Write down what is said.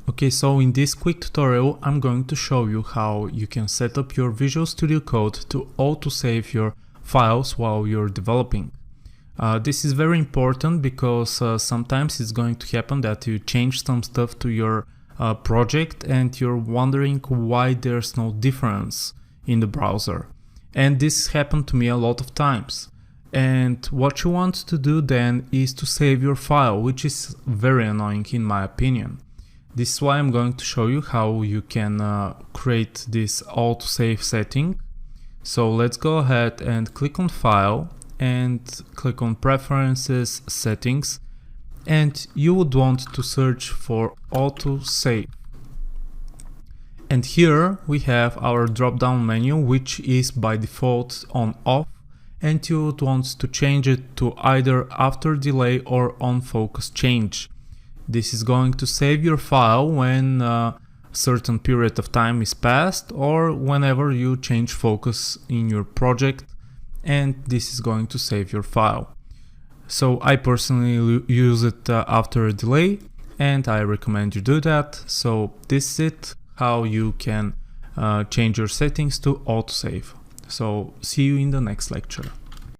Okay, so in this quick tutorial, I'm going to show you how you can set up your Visual Studio Code to auto-save your files while you're developing. This is very important because sometimes it's going to happen that you change some stuff to your project and you're wondering why there's no difference in the browser. And this happened to me a lot of times. And what you want to do then is to save your file, which is very annoying in my opinion. This is why I'm going to show you how you can create this autosave setting. So let's go ahead and click on File and click on Preferences, Settings, and you would want to search for autosave. And here we have our drop-down menu, which is by default on off, and you would want to change it to either after delay or on focus change. This is going to save your file when a certain period of time is passed or whenever you change focus in your project, and this is going to save your file. So I personally use it after a delay, and I recommend you do that. So this is it, how you can change your settings to autosave. So see you in the next lecture.